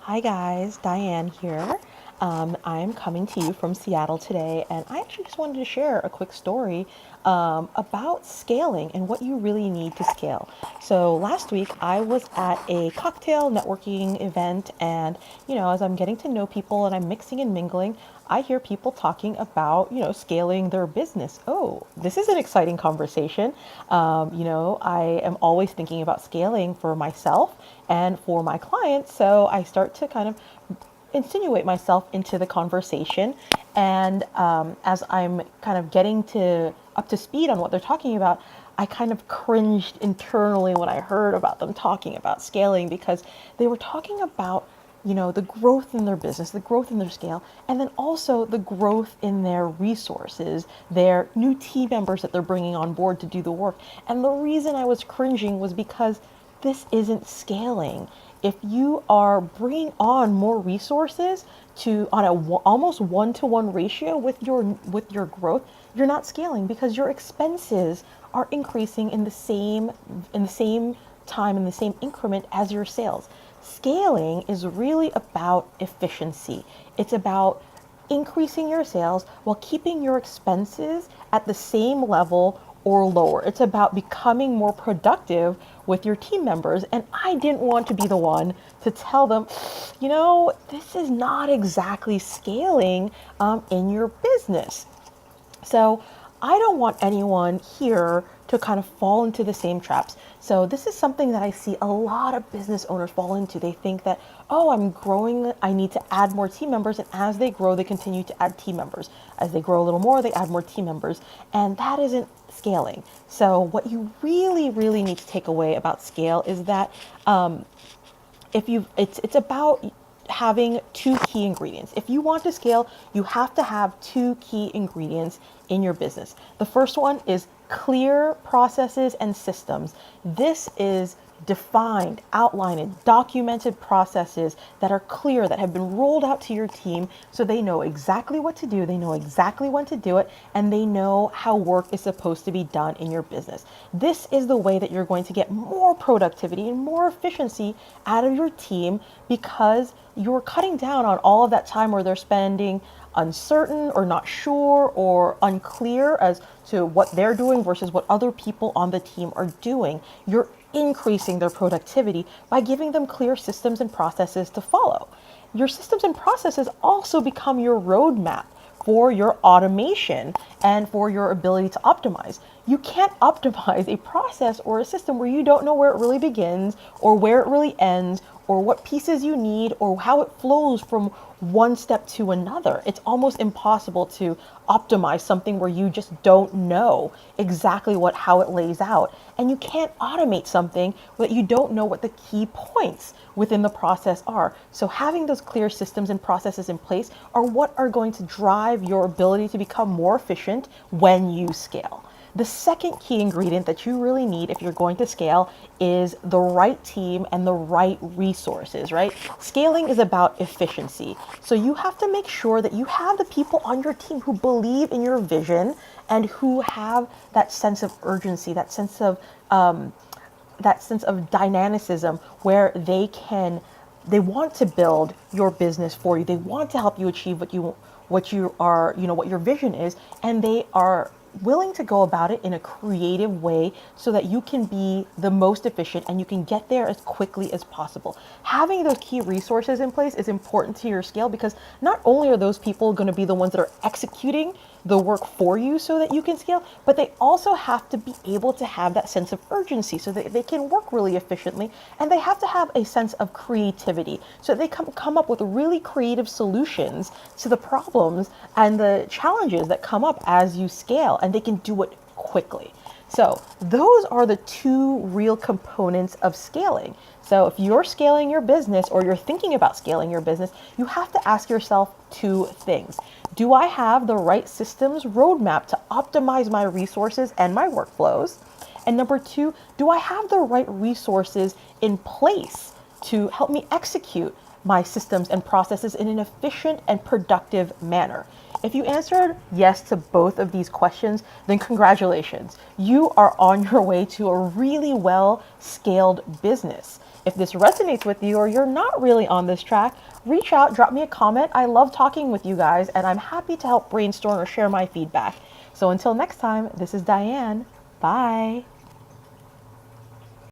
Hi guys, Diane here. I'm coming to you from Seattle today, and I actually just wanted to share a quick story about scaling and what you really need to scale. So last week I was at a cocktail networking event, and as I'm getting to know people and I'm mixing and mingling, I hear people talking about, scaling their business. Oh, this is an exciting conversation. I am always thinking about scaling for myself and for my clients. So I start to kind of insinuate myself into the conversation. And as I'm kind of getting to up to speed on what they're talking about, I kind of cringed internally when I heard about them talking about scaling because they were talking about the growth in their business, the growth in their scale, and then also the growth in their resources, their new team members that they're bringing on board to do the work. And the reason I was cringing was because this isn't scaling. If you are bringing on more resources to on a almost one-to-one ratio with your growth, you're not scaling because your expenses are increasing in the same time, in the same increment as your sales. Scaling is really about efficiency. It's about increasing your sales while keeping your expenses at the same level or lower. It's about becoming more productive with your team members. And I didn't want to be the one to tell them, this is not exactly scaling in your business. So I don't want anyone here to kind of fall into the same traps. So this is something that I see a lot of business owners fall into. They think that, oh, I'm growing, I need to add more team members. And as they grow, they continue to add team members. As they grow a little more, they add more team members. And that isn't scaling. So what you really, really need to take away about scale is that if you it's about having two key ingredients. If you want to scale, you have to have two key ingredients in your business. The first one is clear processes and systems. This is defined, outlined, and documented processes that are clear, that have been rolled out to your team so they know exactly what to do, they know exactly when to do it, and they know how work is supposed to be done in your business. This is the way that you're going to get more productivity and more efficiency out of your team because you're cutting down on all of that time where they're spending uncertain or not sure or unclear as to what they're doing versus what other people on the team are doing. You're increasing their productivity by giving them clear systems and processes to follow. Your systems and processes also become your roadmap for your automation and for your ability to optimize. You can't optimize a process or a system where you don't know where it really begins or where it really ends or what pieces you need or how it flows from one step to another. It's almost impossible to optimize something where you just don't know exactly how it lays out. And you can't automate something that you don't know what the key points within the process are. So having those clear systems and processes in place are what are going to drive your ability to become more efficient when you scale. The second key ingredient that you really need if you're going to scale is the right team and the right resources, right? Scaling is about efficiency. So you have to make sure that you have the people on your team who believe in your vision and who have that sense of urgency, that sense of dynamicism where they want to build your business for you. They want to help you achieve what your vision is, and they are willing to go about it in a creative way so that you can be the most efficient and you can get there as quickly as possible. Having those key resources in place is important to your scale because not only are those people going to be the ones that are executing the work for you so that you can scale, but they also have to be able to have that sense of urgency so that they can work really efficiently, and they have to have a sense of creativity so they come up with really creative solutions to the problems and the challenges that come up as you scale, and they can do it quickly. So those are the two real components of scaling. So if you're scaling your business or you're thinking about scaling your business, you have to ask yourself two things. Do I have the right systems roadmap to optimize my resources and my workflows? And number two, do I have the right resources in place to help me execute my systems and processes in an efficient and productive manner? If you answered yes to both of these questions, then congratulations. You are on your way to a really well scaled business. If this resonates with you or you're not really on this track, reach out, drop me a comment. I love talking with you guys, and I'm happy to help brainstorm or share my feedback. So until next time, this is Diane. Bye.